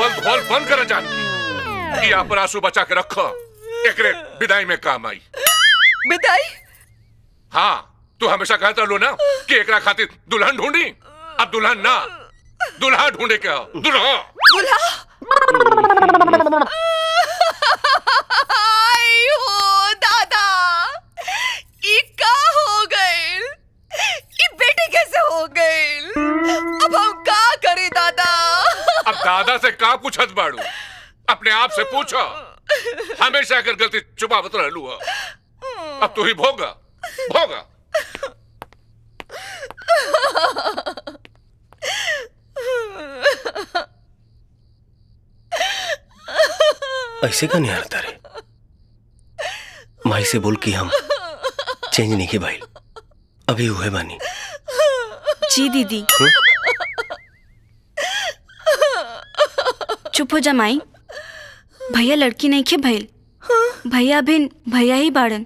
रोवल धोल बंद कर जानकी। ये आप आंसू बचा के रखो, एकरे विदाई में काम आई। विदाई? हाँ, तू हमेशा कहता लो ना कि एकरा खातिर दुल्हन ढूंढी। अब दुल्हन ना, दुल्हा ढूंढे क्या? दुल्हा दादा, ये का हो गए? ये बेटे कैसे हो गए? अब हम का करें दादा? अब दादा से का पूछत बाड़ू? अपने आप से पूछो। हमेशा अगर गलती छुपावत रहलू हो, अब तू ही भोगा भोगा। ऐसे का नहीं आता रे? माई से बोल कि हम चेंज नहीं के भाई, अभी हुए बानी। जी दीदी। चुप हो जा माई, भैया लड़की नहीं खे भइल। भैया बिन भैया ही बाड़न।